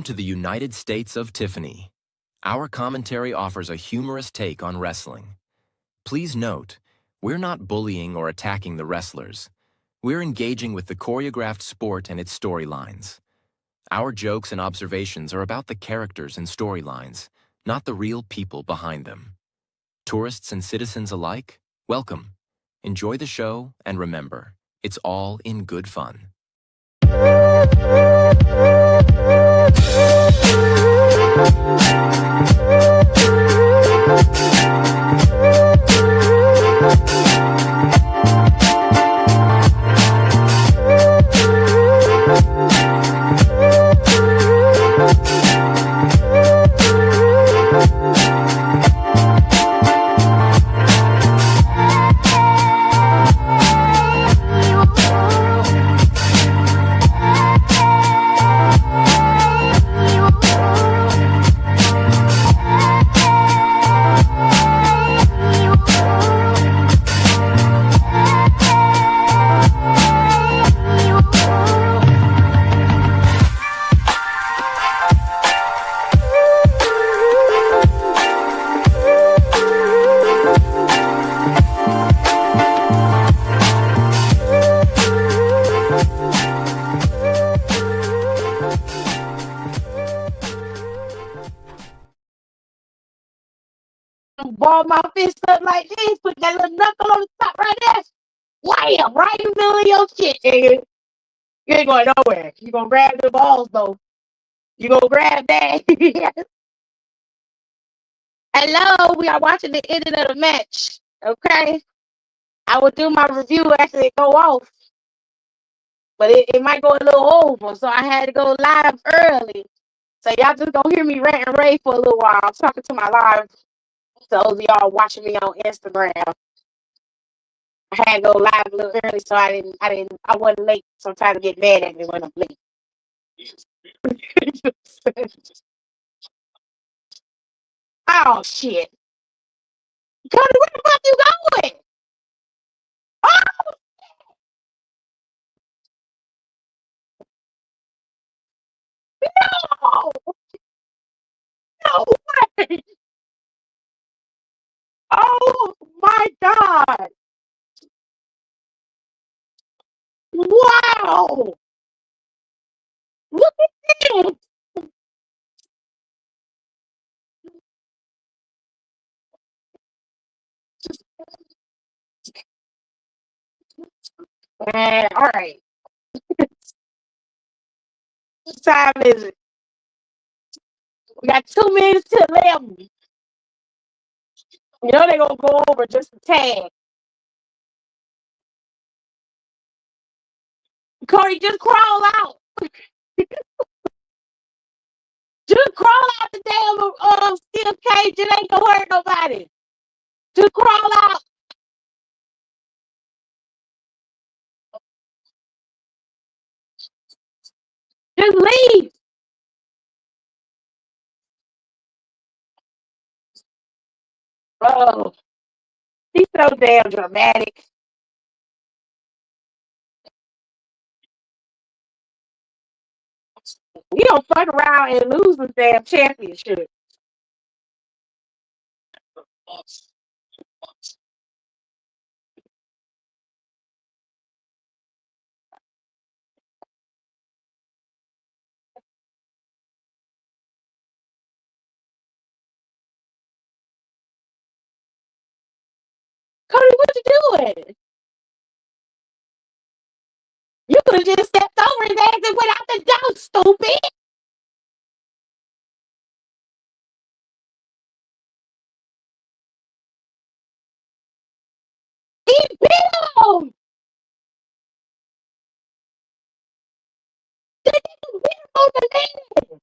Welcome to the United States of Tiffany. Our commentary offers a humorous take on wrestling. Please note, we're not bullying or attacking the wrestlers. We're engaging with the choreographed sport and its storylines. Our jokes and observations are about the characters and storylines, not the real people behind them. Tourists and citizens alike, welcome. Enjoy the show, and remember, it's all in good fun. Ball my fist up like this, put that little knuckle on the top right there. Wham! Right in the middle of your shit, nigga. You ain't going nowhere. You gonna grab the balls though. You gonna grab that. Hello, we are watching the ending of the match. Okay. I will do my review after it go off. But it might go a little over, so I had to go live early. So y'all just gonna hear me rant and rave for a little while. I'm talking to my live. Those of y'all watching me on Instagram. I had to go live a little early, so I wasn't late. Sometimes I get mad at me when I'm late. Oh shit. Cody, where the fuck you going? Oh no! No way! Oh my god! Wow! Look at this! Man, all right. What time is it? We got 2 minutes to 11. You know they're gonna go over just a tag. Cody, just crawl out. Just crawl out the damn steel cage. It ain't gonna hurt nobody. Just crawl out. Just leave. Oh, he's so damn dramatic. We don't fuck around and lose the damn championship. Cody, what you doing? You could have just stepped over his ass and went out the door, stupid. He bit him. They didn't bit him on the leg.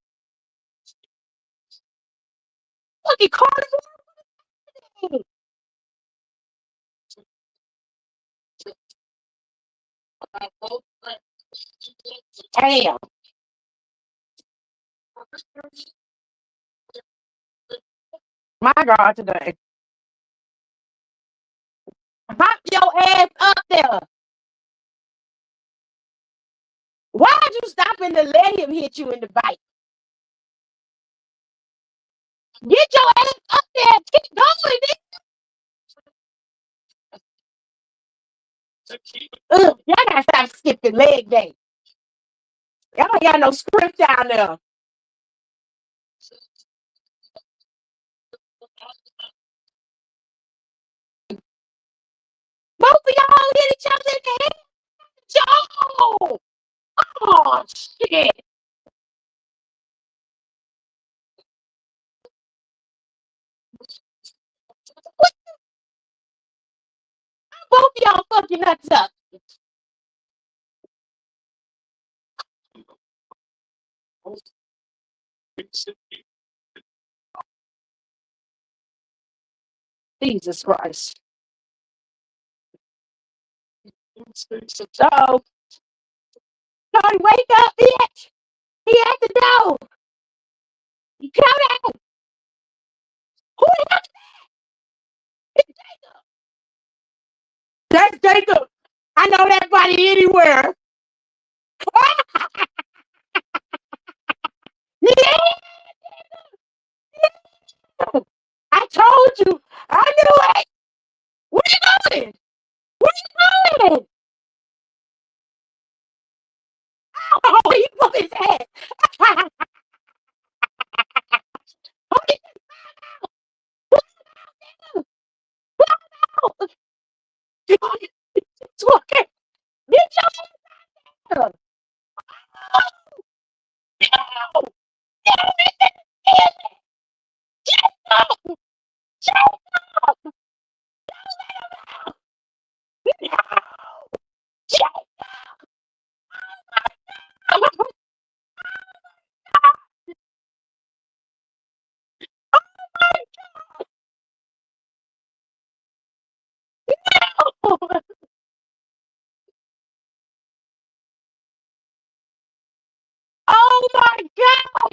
Fucking Carter. Damn. My God, today. Hop your ass up there. Why'd you stop and to let him hit you in the bike? Get your ass up there. Keep going. Y'all gotta stop skipping leg day. Y'all ain't got no script down there. Both of y'all hit each other in the head. Joe! Oh, shit. Both of y'all fucking nuts up. Jesus Christ. So, Tony, wake up, bitch. He at the door. You come out. Who the hell? It's Jacob. That's Jacob. I know that body anywhere. Yeah. I told you. I knew it. Where you going? Where you going? Oh, he put his head. Get your ass. Oh my God.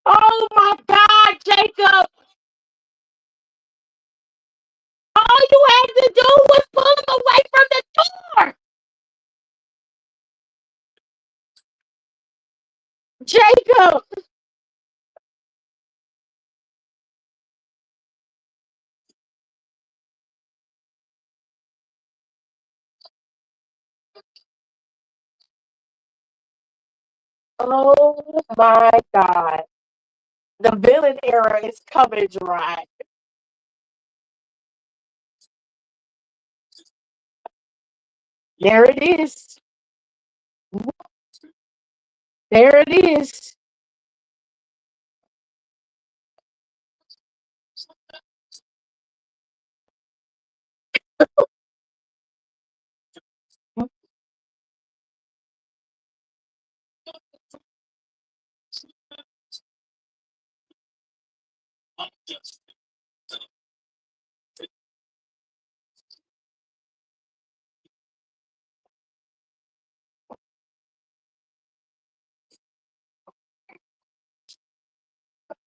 Oh my God, Jacob. All you had to do was pull him away from the door. Jacob. Oh my God. The villain era is coming dry. There it is. There it is.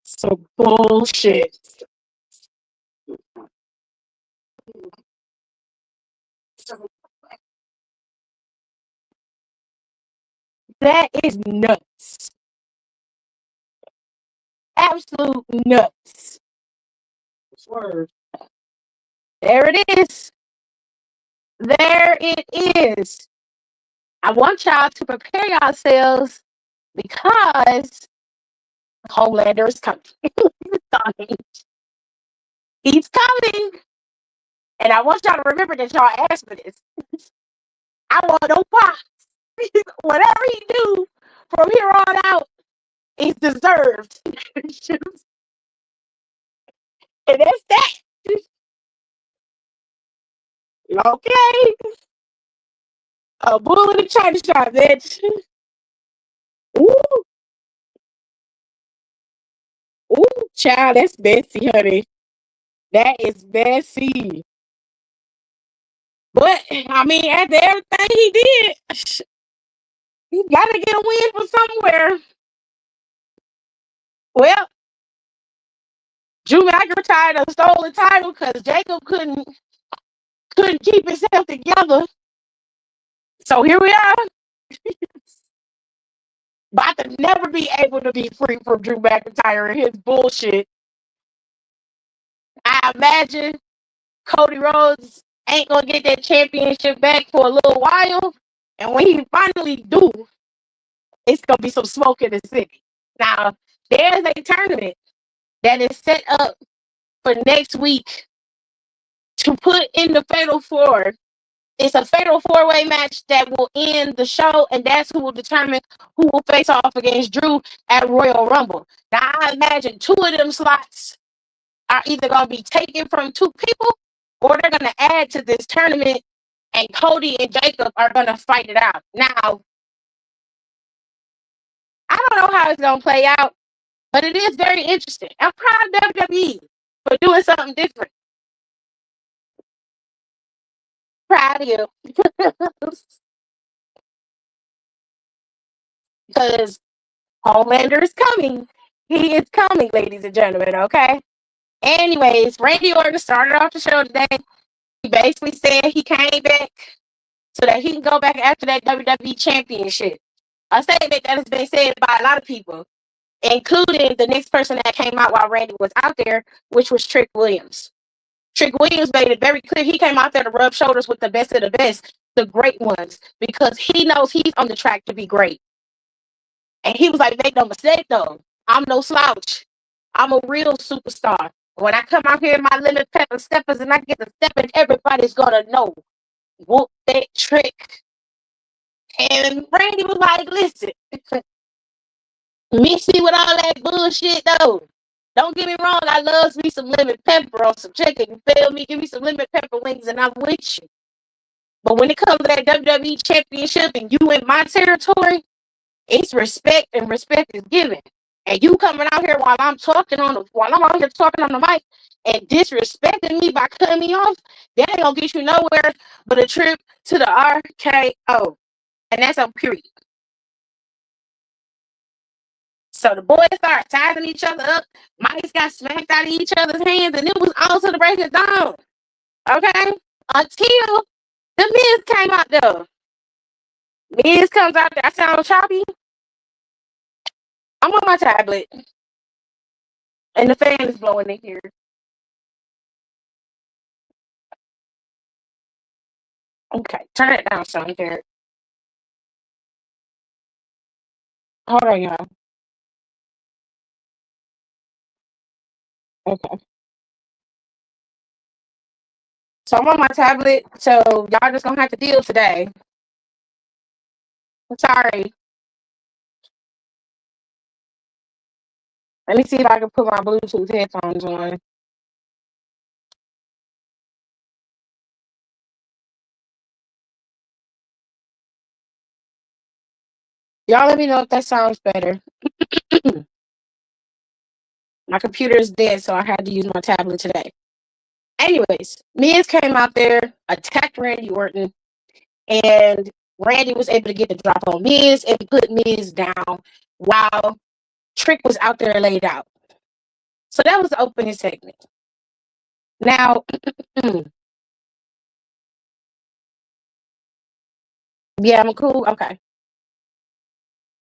Some bullshit. That is nuts. Absolute nuts. Word. There it is. There it is. I want y'all to prepare yourselves because Homelander is coming. He's coming. And I want y'all to remember that y'all asked for this. I want no pops. Whatever he do from here on out is deserved. And that's that. Okay. A bull in the china shop, bitch. Ooh. Ooh, child, that's messy, honey. That is messy. But I mean, after everything he did, he gotta get a win from somewhere. Well, Drew McIntyre stole the title because Jacob couldn't keep himself together. So here we are. about to never be able to be free from Drew McIntyre and his bullshit. I imagine Cody Rhodes ain't gonna get that championship back for a little while, and when he finally do, it's gonna be some smoke in the city. Now, there's a tournament that is set up for next week to put in the Fatal Four. It's a Fatal Four-Way match that will end the show, and that's who will determine who will face off against Drew at Royal Rumble. Now, I imagine 2 of them slots are either going to be taken from 2 people, or they're going to add to this tournament, and Cody and Jacob are going to fight it out. Now, I don't know how it's going to play out, but it is very interesting. I'm proud of WWE for doing something different. Proud of you. Because Homelander is coming. He is coming, ladies and gentlemen, okay? Anyways, Randy Orton started off the show today. He basically said he came back so that he can go back after that WWE Championship. A statement that has been said by a lot of people, including the next person that came out while Randy was out there, which was Trick Williams. Trick Williams made it very clear he came out there to rub shoulders with the best of the best, the great ones, because he knows he's on the track to be great. And he was like, make no mistake though, I'm no slouch. I'm a real superstar. When I come out here in my lemon pepper steppers and I get the stepping, everybody's gonna know. Whoop that trick. And Randy was like, listen, mix it with all that bullshit though. Don't get me wrong, I love me some lemon pepper on some chicken. You feel me? Give me some lemon pepper wings and I'm with you. But when it comes to that WWE Championship and you in my territory, it's respect, and respect is given. And you coming out here while I'm out here talking on the mic and disrespecting me by cutting me off, that ain't gonna get you nowhere but a trip to the RKO. And that's a period. So the boys started tying each other up. Mics got smacked out of each other's hands, and it was on to the break of dawn. Okay? Until the Miz came out there. Miz comes out there. I sound choppy. I'm on my tablet. And the fan is blowing in here. Okay, turn it down some here. Hold on, y'all. Okay. So I'm on my tablet, so y'all just gonna have to deal today. I'm sorry. Let me see if I can put my Bluetooth headphones on. Y'all let me know if that sounds better. My computer is dead, so I had to use my tablet today. Anyways, Miz came out there, attacked Randy Orton, and Randy was able to get the drop on Miz and put Miz down while Trick was out there laid out. So that was the opening segment. Now, yeah, I'm cool. Okay.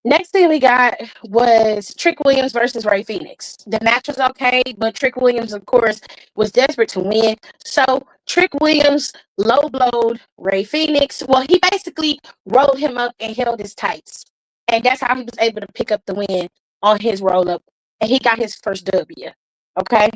Next thing we got was Trick Williams versus Ray Phoenix. The match was okay, but Trick Williams, of course, was desperate to win. So Trick Williams low blowed Ray Phoenix. Well, he basically rolled him up and held his tights. And that's how he was able to pick up the win on his roll up. And he got his first W. Okay.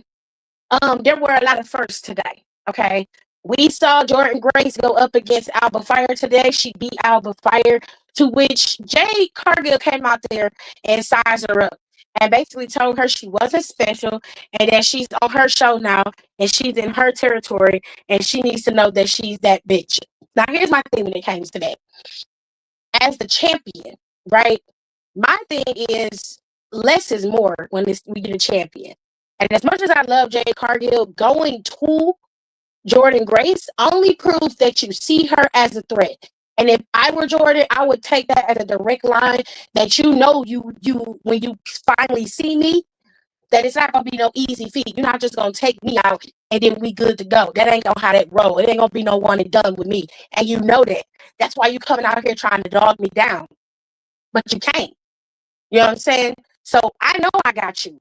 There were a lot of firsts today. Okay. We saw Jordan Grace go up against Alba Fire today. She beat Alba Fire, to which Jade Cargill came out there and sized her up and basically told her she wasn't special and that she's on her show now and she's in her territory and she needs to know that she's that bitch. Now, here's my thing when it comes to that. As the champion, right? My thing is less is more when we get a champion. And as much as I love Jade Cargill, going to Jordan Grace only proves that you see her as a threat. And if I were Jordan, I would take that as a direct line that you when you finally see me, that it's not gonna be no easy feat. You're not just gonna take me out and then we good to go. That ain't gonna how that roll. It ain't gonna be no one and done with me. And you know that. That's why you coming out here trying to dog me down. But you can't. You know what I'm saying? So I know I got you.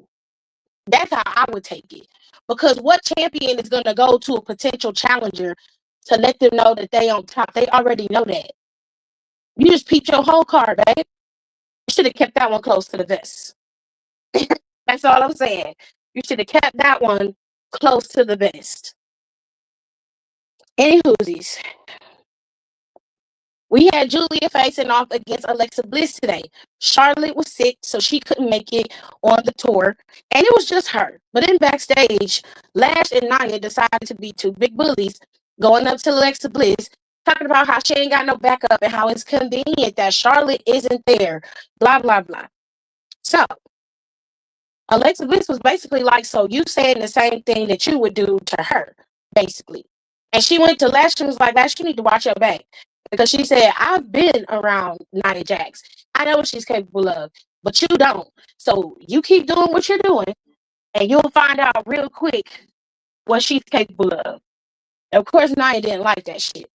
That's how I would take it. Because what champion is going to go to a potential challenger to let them know that they on top? They already know that. You just peeped your whole card, babe. You should have kept that one close to the vest. That's all I'm saying. You should have kept that one close to the vest. Any whoosies. We had Julia facing off against Alexa Bliss today. Charlotte was sick, so she couldn't make it on the tour, and it was just her. But in backstage, Lash and Nia decided to be two big bullies, going up to Alexa Bliss, talking about how she ain't got no backup and how it's convenient that Charlotte isn't there, blah, blah, blah. So, Alexa Bliss was basically like, so you saying the same thing that you would do to her, basically. And she went to Lash and was like, Lash, you need to watch your back. Because she said, I've been around Nia Jax. I know what she's capable of, but you don't. So you keep doing what you're doing, and you'll find out real quick what she's capable of. Of course, Nia didn't like that shit.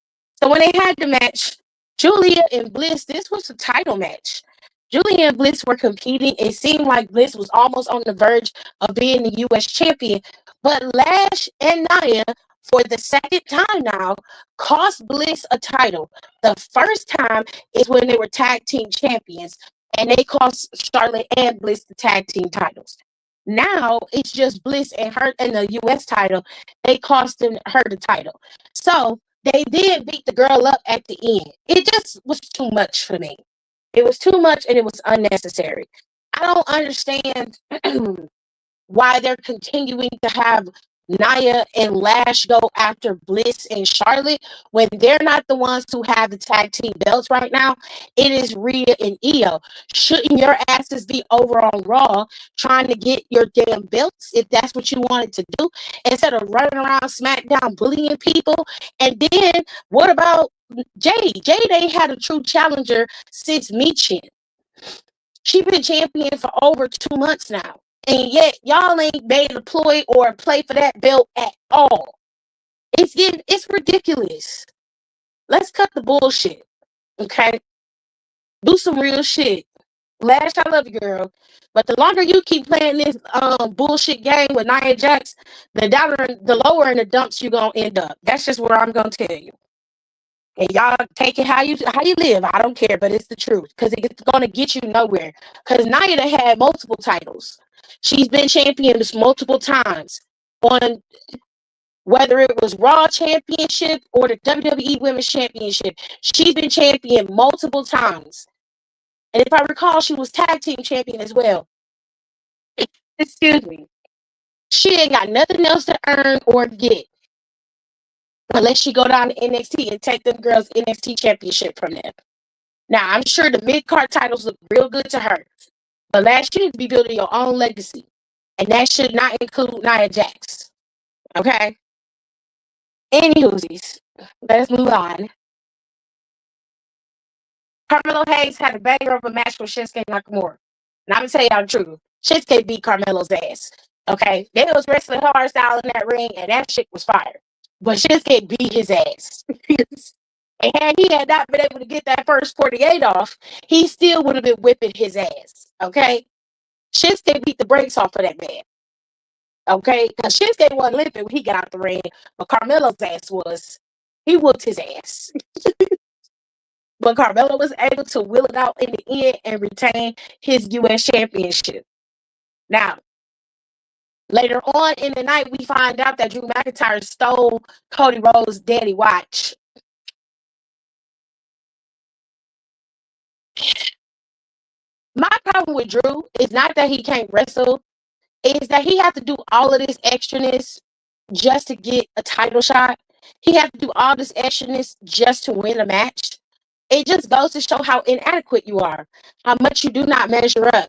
So when they had the match, Julia and Bliss, this was a title match. Julia and Bliss were competing. It seemed like Bliss was almost on the verge of being the U.S. champion. But Lash and Nia, for the second time now, cost Bliss a title. The first time is when they were tag team champions, and they cost Charlotte and Bliss the tag team titles. Now it's just Bliss and her and the U.S. title. They cost her the title. So they did beat the girl up at the end. It just was too much for me. It was too much and it was unnecessary. I don't understand why they're continuing to have Nia and Lash go after Bliss and Charlotte when they're not the ones who have the tag team belts right now. It is Rhea and Io. Shouldn't your asses be over on Raw trying to get your damn belts if that's what you wanted to do instead of running around SmackDown bullying people? And then what about Jade? Jade ain't had a true challenger since Michin. She's been champion for over 2 months now. And yet y'all ain't made a ploy or play for that belt at all. It's ridiculous. Let's cut the bullshit. Okay? Do some real shit. Lash, I love you, girl. But the longer you keep playing this bullshit game with Nia Jax, the lower in the dumps you're gonna end up. That's just what I'm gonna tell you. And y'all take it how you live. I don't care, but it's the truth. Because it's gonna get you nowhere. Because Nia had multiple titles. She's been champion multiple times on whether it was Raw Championship or the WWE Women's Championship. She's been champion multiple times. And if I recall, she was tag team champion as well. Excuse me. She ain't got nothing else to earn or get unless she go down to NXT and take them girls NXT championship from them. Now, I'm sure the mid-card titles look real good to her. But last year, you need to be building your own legacy. And that should not include Nia Jax. Okay? Anywhoosies, let's move on. Carmelo Hayes had a banger of a match with Shinsuke Nakamura. And I'm going to tell y'all the truth. Shinsuke beat Carmelo's ass. Okay? They was wrestling hard style in that ring, and that shit was fire. But Shinsuke beat his ass. And had he had not been able to get that first 48 off, he still would have been whipping his ass. Okay? Shinsuke beat the brakes off of that man. Okay? Because Shinsuke wasn't limping when he got out the ring, but Carmelo's ass was. He whooped his ass. But Carmelo was able to will it out in the end and retain his U.S. championship. Now, later on in the night, we find out that Drew McIntyre stole Cody Rhodes' daddy watch. My problem with Drew is not that he can't wrestle, is that he has to do all of this extraness just to get a title shot. He has to do all this extraness just to win a match. It just goes to show how inadequate you are, how much you do not measure up.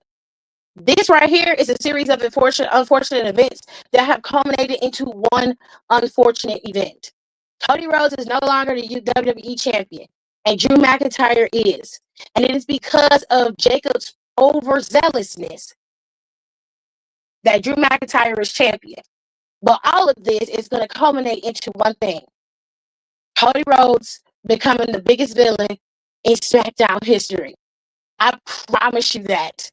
This right here is a series of unfortunate events that have culminated into one unfortunate event. Cody Rhodes is no longer the WWE champion, and Drew McIntyre is. And it is because of Jacob's overzealousness that Drew McIntyre is champion. But all of this is going to culminate into one thing. Cody Rhodes becoming the biggest villain in SmackDown history. I promise you that.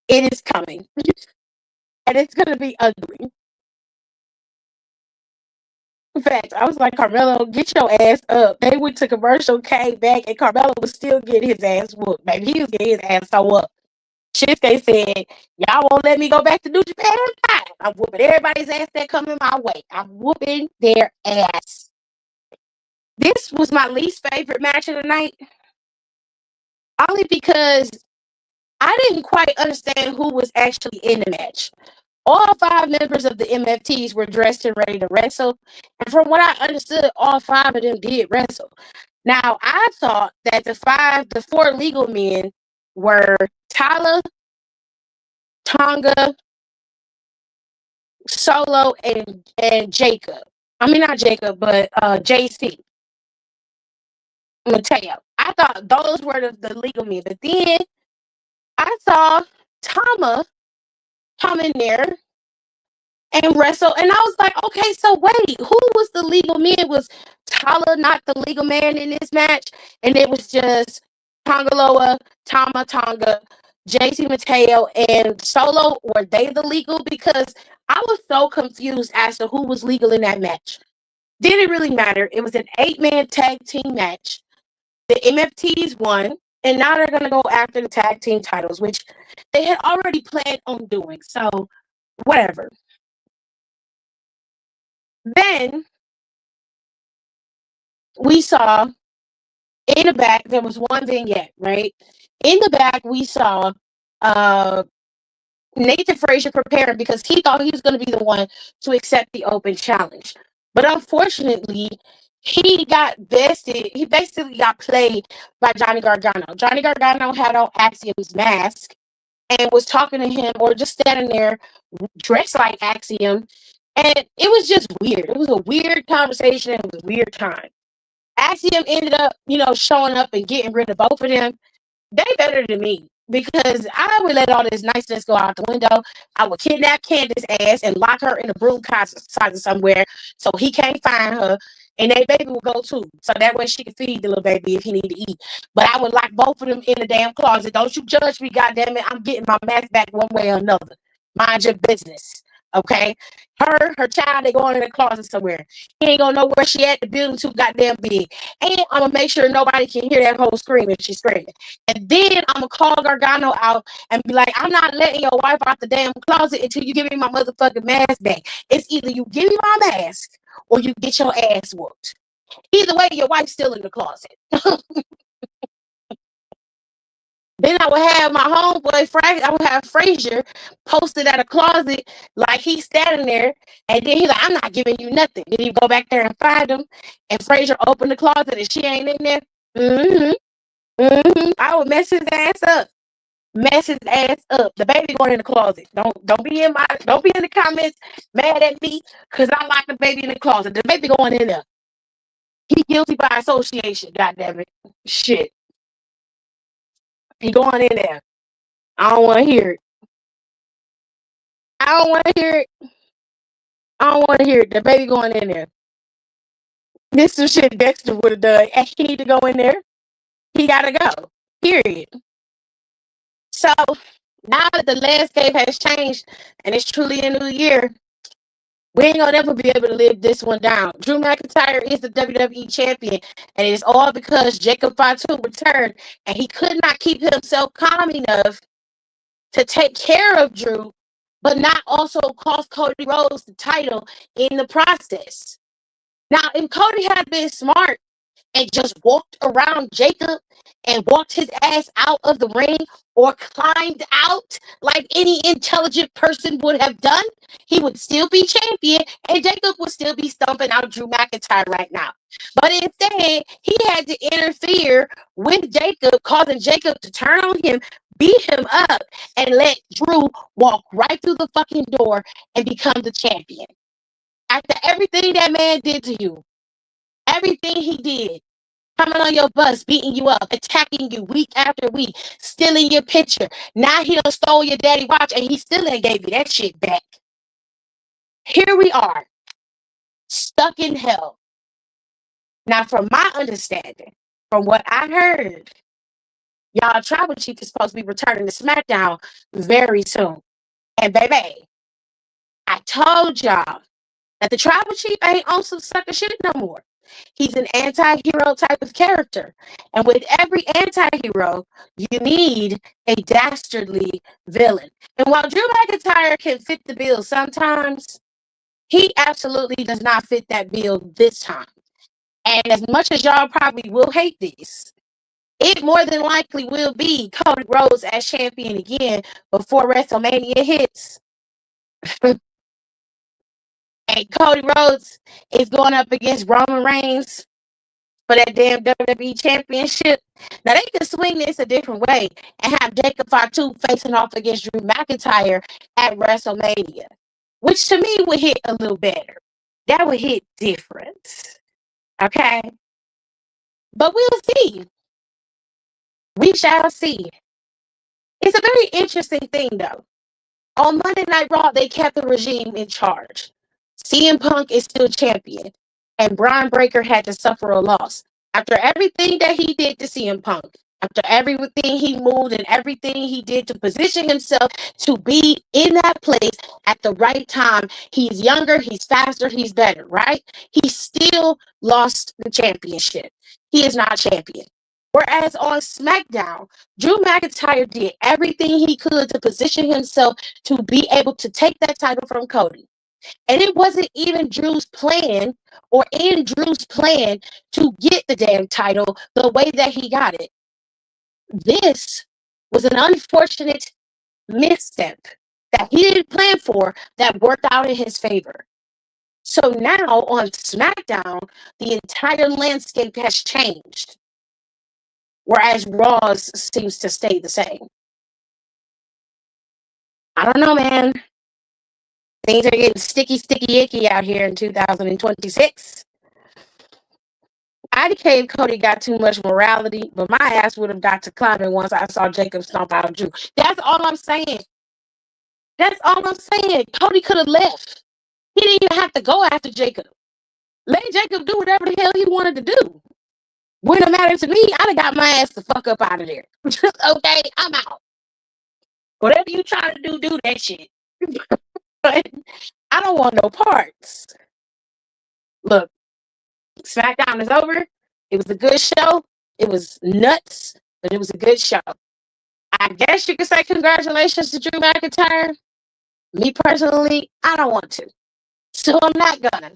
It is coming. And it's gonna be ugly. In fact, I was like, Carmelo, get your ass up. They went to commercial, came back, and Carmelo was still getting his ass whooped. Baby, he was getting his ass so up. Shinsuke said, y'all won't let me go back to New Japan? Fine. I'm whooping everybody's ass that coming my way. I'm whooping their ass. This was my least favorite match of the night. Only because I didn't quite understand who was actually in the match. All 5 members of the MFTs were dressed and ready to wrestle. And from what I understood, all 5 of them did wrestle. Now, I thought that the 4 legal men were Tyler, Tonga, Solo, and Jacob. I mean, not Jacob, but JC, Mateo. I thought those were the legal men. But then I saw Tama come in there and wrestle. And I was like, okay, so wait, who was the legal man? Was Tala not the legal man in this match? And it was just Tongaloa, Tama Tonga, JC Mateo, and Solo. Were they the legal? Because I was so confused as to who was legal in that match. Didn't really matter. It was an 8-man tag team match. The MFTs won, and now they're going to go after the tag team titles, which they had already planned on doing. So, whatever. Then we saw in the back, there was one vignette, right? In the back, we saw Nathan Frazier preparing because he thought he was going to be the one to accept the open challenge. But unfortunately, he got bested. He basically got played by Johnny Gargano. Johnny Gargano had on Axiom's mask and was talking to him or just standing there dressed like Axiom. And it was just weird. It was a weird conversation. It was a weird time. Axiom ended up, showing up and getting rid of both of them. They better than me because I would let all this niceness go out the window. I would kidnap Candace's ass and lock her in a broom closet somewhere so he can't find her. And that baby will go too. So that way she can feed the little baby if he need to eat. But I would lock both of them in the damn closet. Don't you judge me, goddammit. I'm getting my mask back one way or another. Mind your business. Okay? Her child, they going in the closet somewhere. He ain't gonna know where she at. The building too goddamn big. And I'm gonna make sure nobody can hear that whole screaming. She's screaming. And then I'm gonna call Gargano out and be like, I'm not letting your wife out the damn closet until you give me my motherfucking mask back. It's either you give me my mask or you get your ass whooped. Either way, your wife's still in the closet. Then I would have my homeboy, I would have Frazier posted at a closet like he's standing there. And then he's like, I'm not giving you nothing. Then he go back there and find him. And Frazier opened the closet and she ain't in there. I would mess his ass up. Mess his ass up. The baby going in the closet. Don't be in the comments mad at me because I locked the baby in the closet. The baby going in there. He guilty by association, goddammit. Shit. He going in there. I don't want to hear it. I don't want to hear it. I don't want to hear it. The baby going in there. This is shit Dexter would have done. And he need to go in there. He got to go. Period. So now that the landscape has changed and it's truly a new year, we ain't gonna ever be able to live this one down. Drew McIntyre is the WWE champion, and it is all because Jacob Fatu returned, and he could not keep himself calm enough to take care of Drew, but not also cost Cody Rhodes the title in the process. Now, if Cody had been smart and just walked around Jacob and walked his ass out of the ring or climbed out like any intelligent person would have done, he would still be champion and Jacob would still be stomping out Drew McIntyre right now. But instead, he had to interfere with Jacob, causing Jacob to turn on him, beat him up, and let Drew walk right through the fucking door and become the champion. After everything that man did to you, everything he did, coming on your bus, beating you up, attacking you week after week, stealing your picture. Now he done stole your daddy watch and he still ain't gave you that shit back. Here we are, stuck in hell. Now, from my understanding, from what I heard, Y'all tribal chief is supposed to be returning to Smackdown very soon. And baby, I told y'all that the tribal chief ain't on some sucker shit no more. He's an anti-hero type of character. And with every anti-hero, you need a dastardly villain. And while Drew McIntyre can fit the bill sometimes, he absolutely does not fit that bill this time. And as much as y'all probably will hate this, it more than likely will be Cody Rhodes as champion again before WrestleMania hits. And Cody Rhodes is going up against Roman Reigns for that damn WWE championship. Now they can swing this a different way and have Jacob Fatu facing off against Drew McIntyre at WrestleMania, which to me would hit a little better. That would hit different. Okay? But we'll see. We shall see. It's a very interesting thing, though. On Monday Night Raw, they kept the regime in charge. CM Punk is still champion, and Braun Breaker had to suffer a loss. After everything that he did to CM Punk, after everything he moved and everything he did to position himself to be in that place at the right time, he's younger, he's faster, he's better, right? He still lost the championship. He is not champion. Whereas on SmackDown, Drew McIntyre did everything he could to position himself to be able to take that title from Cody. And it wasn't even Drew's plan or in Drew's plan to get the damn title the way that he got it. This was an unfortunate misstep that he didn't plan for that worked out in his favor. So now on SmackDown, the entire landscape has changed. Whereas Raw's seems to stay the same. I don't know, man. Things are getting sticky, icky out here in 2026. I gave Cody got too much morality, but my ass would have got to climbing once I saw Jacob stomp out Drew. That's all I'm saying. That's all I'm saying. Cody could have left. He didn't even have to go after Jacob. Let Jacob do whatever the hell he wanted to do. Wouldn't have mattered to me. I'd have got my ass the fuck up out of there. Okay, I'm out. Whatever you trying to do that shit. But I don't want no parts. Look, SmackDown is over. It was a good show. It was nuts, but it was a good show. I guess you could say congratulations to Drew McIntyre. Me personally, I don't want to. So I'm not gonna.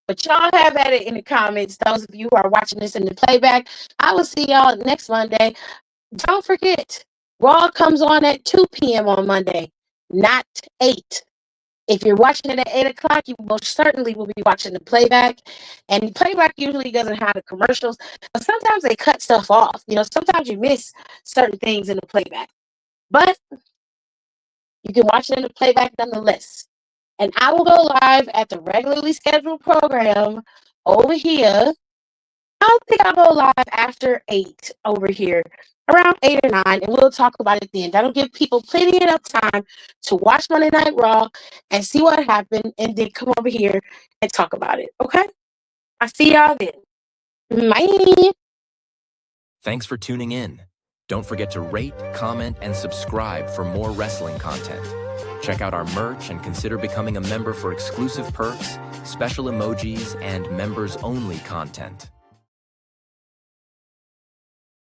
But y'all have at it in the comments. Those of you who are watching this in the playback, I will see y'all next Monday. Don't forget, Raw comes on at 2 p.m. on Monday, not 8. If you're watching it at 8 o'clock, you most certainly will be watching the playback. And the playback usually doesn't have the commercials, but sometimes they cut stuff off. You know, sometimes you miss certain things in the playback. But you can watch it in the playback nonetheless. And I will go live at the regularly scheduled program over here. I don't think I'll go live after 8 over here, around 8 or 9, and we'll talk about it then. That'll give people plenty enough time to watch Monday Night Raw and see what happened, and then come over here and talk about it. Okay? I'll see y'all then. Bye. Thanks for tuning in. Don't forget to rate, comment, and subscribe for more wrestling content. Check out our merch and consider becoming a member for exclusive perks, special emojis, and members-only content.